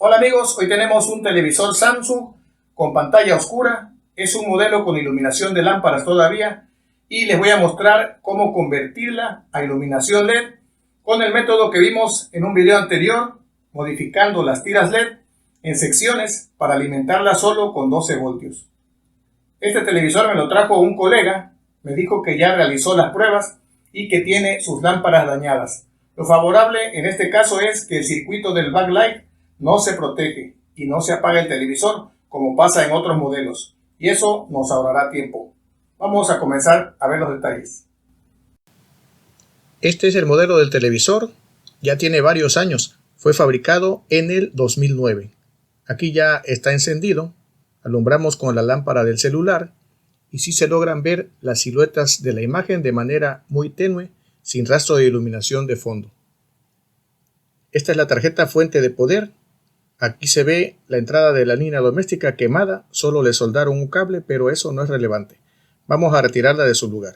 Hola amigos, hoy tenemos un televisor Samsung con pantalla oscura. Es un modelo con iluminación de lámparas todavía y les voy a mostrar cómo convertirla a iluminación LED con el método que vimos en un video anterior, modificando las tiras LED en secciones para alimentarla solo con 12 voltios. Este televisor me lo trajo un colega, me dijo que ya realizó las pruebas y que tiene sus lámparas dañadas. Lo favorable en este caso es que el circuito del backlight no se protege y no se apaga el televisor como pasa en otros modelos, y eso nos ahorrará tiempo. Vamos a comenzar a ver los detalles. Este es el modelo del televisor, ya tiene varios años, fue fabricado en el 2009. Aquí ya está encendido, alumbramos con la lámpara del celular y sí se logran ver las siluetas de la imagen de manera muy tenue, sin rastro de iluminación de fondo. Esta es la tarjeta fuente de poder. Aquí se ve la entrada de la línea doméstica quemada, solo le soldaron un cable, pero eso no es relevante. Vamos a retirarla de su lugar.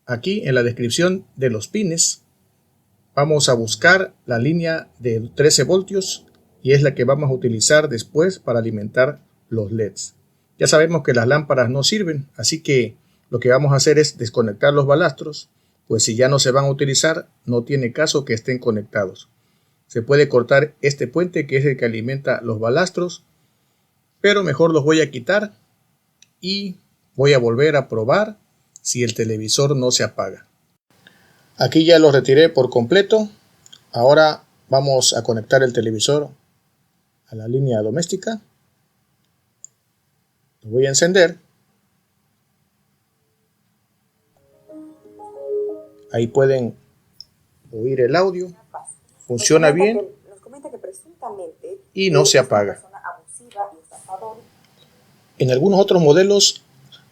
Aquí en la descripción de los pines vamos a buscar la línea de 13 voltios y es la que vamos a utilizar después para alimentar los LEDs. Ya sabemos que las lámparas no sirven, así que lo que vamos a hacer es desconectar los balastros, pues si ya no se van a utilizar, no tiene caso que estén conectados. Se puede cortar este puente que es el que alimenta los balastros, pero mejor los voy a quitar y voy a volver a probar si el televisor no se apaga. Aquí ya lo retiré por completo. Ahora vamos a conectar el televisor a la línea doméstica. Lo voy a encender. Ahí pueden oír el audio. Funciona bien y no se apaga. En algunos otros modelos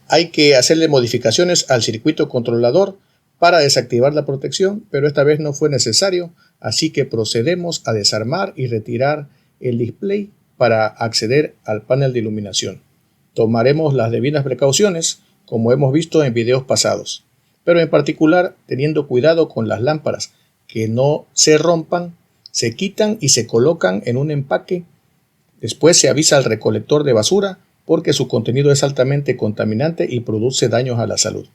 hay que hacerle modificaciones al circuito controlador para desactivar la protección, pero esta vez no fue necesario, así que procedemos a desarmar y retirar el display para acceder al panel de iluminación. Tomaremos las debidas precauciones, como hemos visto en videos pasados, pero en particular teniendo cuidado con las lámparas, que no se rompan, se quitan y se colocan en un empaque. Después se avisa al recolector de basura porque su contenido es altamente contaminante y produce daños a la salud.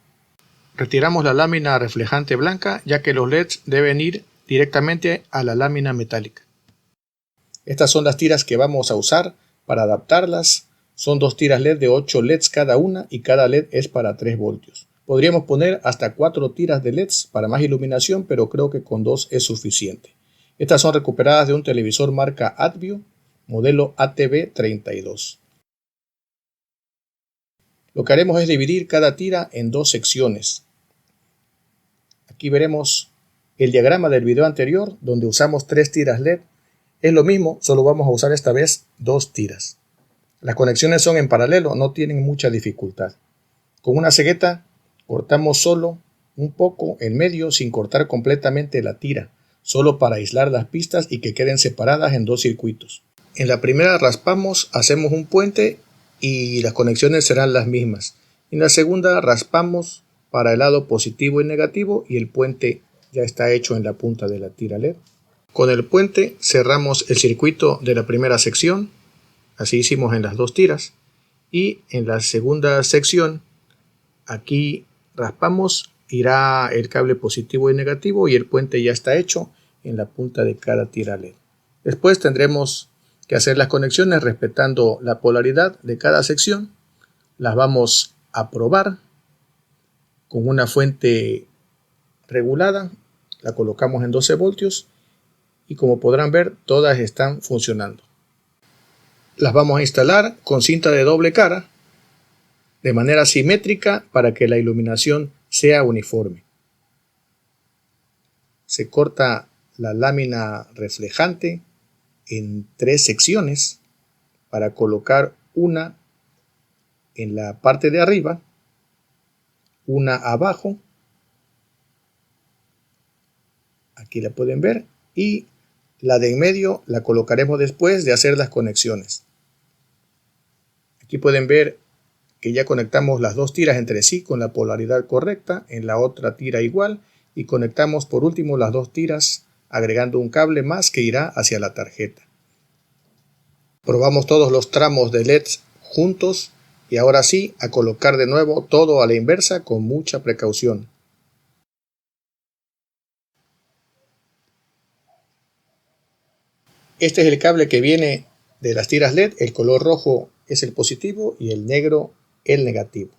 Retiramos la lámina reflejante blanca, ya que los LEDs deben ir directamente a la lámina metálica. Estas son las tiras que vamos a usar para adaptarlas. Son 2 tiras LED de 8 LEDs cada una y cada LED es para 3 voltios. Podríamos poner hasta 4 tiras de LEDs para más iluminación, pero creo que con 2 es suficiente. Estas son recuperadas de un televisor marca Advio, modelo ATV32. Lo que haremos es dividir cada tira en 2 secciones. Aquí veremos el diagrama del video anterior, donde usamos 3 tiras LED. Es lo mismo, solo vamos a usar esta vez 2 tiras. Las conexiones son en paralelo, no tienen mucha dificultad. Con una cegueta cortamos solo un poco en medio sin cortar completamente la tira, solo para aislar las pistas y que queden separadas en 2 circuitos. En la primera raspamos, hacemos un puente y las conexiones serán las mismas. En la segunda raspamos para el lado positivo y negativo y el puente ya está hecho en la punta de la tira LED. Con el puente cerramos el circuito de la primera sección, así hicimos en las 2 tiras, y en la segunda sección aquí raspamos, irá el cable positivo y negativo y el puente ya está hecho en la punta de cada tira LED. Después tendremos que hacer las conexiones respetando la polaridad de cada sección. Las vamos a probar con una fuente regulada, la colocamos en 12 voltios y como podrán ver todas están funcionando. Las vamos a instalar con cinta de doble cara de manera simétrica para que la iluminación sea uniforme. Se corta la lámina reflejante en 3 secciones para colocar una en la parte de arriba, una abajo, aquí la pueden ver, y la de en medio la colocaremos después de hacer las conexiones. Aquí pueden ver que ya conectamos las 2 tiras entre sí con la polaridad correcta, en la otra tira igual, y conectamos por último las 2 tiras agregando un cable más que irá hacia la tarjeta. Probamos todos los tramos de LEDs juntos y ahora sí a colocar de nuevo todo a la inversa con mucha precaución. Este es el cable que viene de las tiras LED, el color rojo es el positivo y el negro el negativo.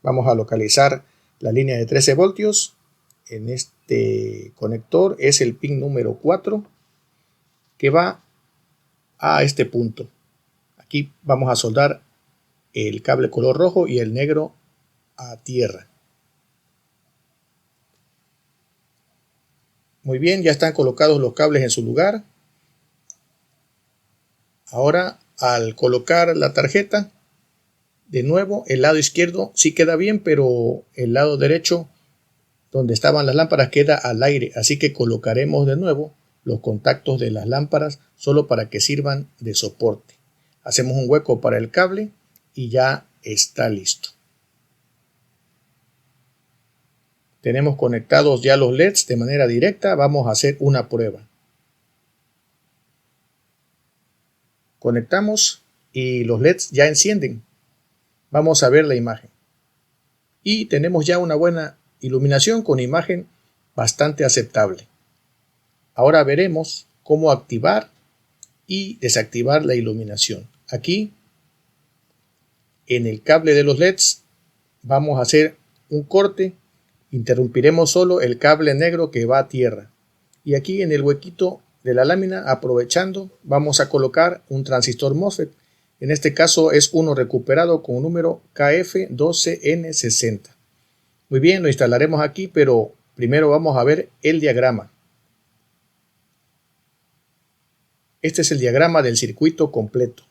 Vamos a localizar la línea de 13 voltios. En este conector es el pin número 4 que va a este punto. Aquí vamos a soldar el cable color rojo y el negro a tierra. Muy bien, ya están colocados los cables en su lugar. Ahora, al colocar la tarjeta, de nuevo el lado izquierdo sí queda bien, pero el lado derecho, donde estaban las lámparas, queda al aire. Así que colocaremos de nuevo los contactos de las lámparas solo para que sirvan de soporte. Hacemos un hueco para el cable y ya está listo. Tenemos conectados ya los LEDs de manera directa. Vamos a hacer una prueba. Conectamos y los LEDs ya encienden. Vamos a ver la imagen. Y tenemos ya una buena iluminación con imagen bastante aceptable. Ahora veremos cómo activar y desactivar la iluminación. Aquí, en el cable de los LEDs, vamos a hacer un corte. Interrumpiremos solo el cable negro que va a tierra. Y aquí en el huequito de la lámina, aprovechando, vamos a colocar un transistor MOSFET. En este caso es uno recuperado con número KF12N60. Muy bien, lo instalaremos aquí, pero primero vamos a ver el diagrama. Este es el diagrama del circuito completo.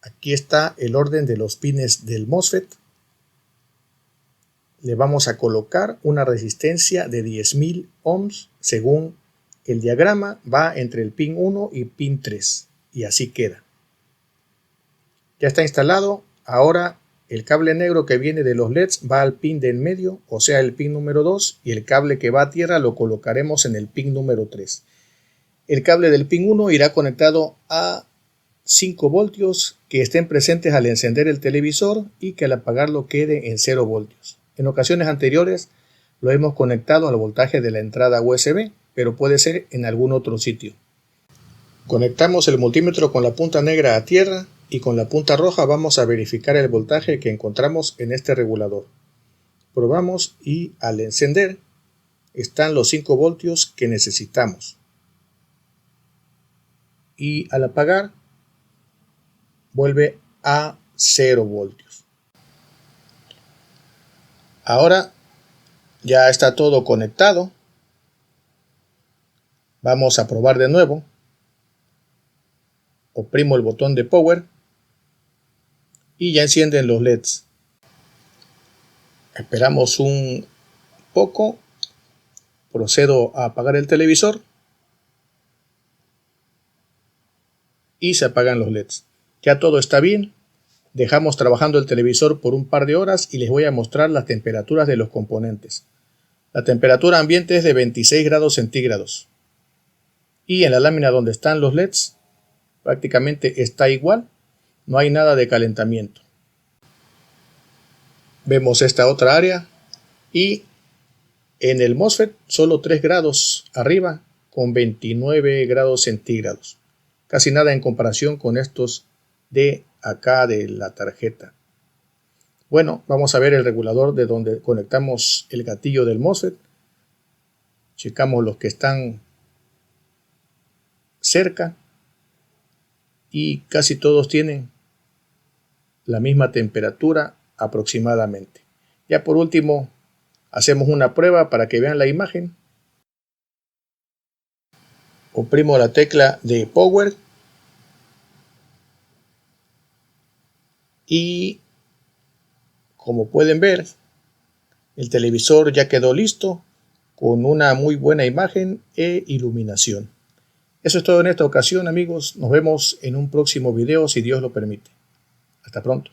Aquí está el orden de los pines del MOSFET. Le vamos a colocar una resistencia de 10.000 ohms según el diagrama, va entre el pin 1 y pin 3 y así queda. Ya está instalado. Ahora el cable negro que viene de los LEDs va al pin de en medio, o sea el pin número 2, y el cable que va a tierra lo colocaremos en el pin número 3. El cable del pin 1 irá conectado a 5 voltios que estén presentes al encender el televisor y que al apagarlo quede en 0 voltios. En ocasiones anteriores lo hemos conectado al voltaje de la entrada USB, pero puede ser en algún otro sitio. Conectamos el multímetro con la punta negra a tierra y con la punta roja vamos a verificar el voltaje que encontramos en este regulador. Probamos y al encender están los 5 voltios que necesitamos. Y al apagar vuelve a 0 voltios. Ahora ya está todo conectado. Vamos a probar de nuevo. Oprimo el botón de power y ya encienden los LEDs. Esperamos un poco. Procedo a apagar el televisor y se apagan los LEDs. Ya todo está bien. Dejamos trabajando el televisor por un par de horas y les voy a mostrar las temperaturas de los componentes. La temperatura ambiente es de 26 grados centígrados. Y en la lámina donde están los LEDs prácticamente está igual. No hay nada de calentamiento. Vemos esta otra área y en el MOSFET solo 3 grados arriba con 29 grados centígrados. Casi nada en comparación con estos de acá de la tarjeta. Bueno, vamos a ver el regulador de donde conectamos el gatillo del MOSFET. Checamos los que están cerca y casi todos tienen la misma temperatura aproximadamente. Ya por último hacemos una prueba para que vean la imagen. Oprimo la tecla de power y como pueden ver el televisor ya quedó listo con una muy buena imagen e iluminación. Eso es todo en esta ocasión, amigos. Nos vemos en un próximo video si Dios lo permite. Hasta pronto.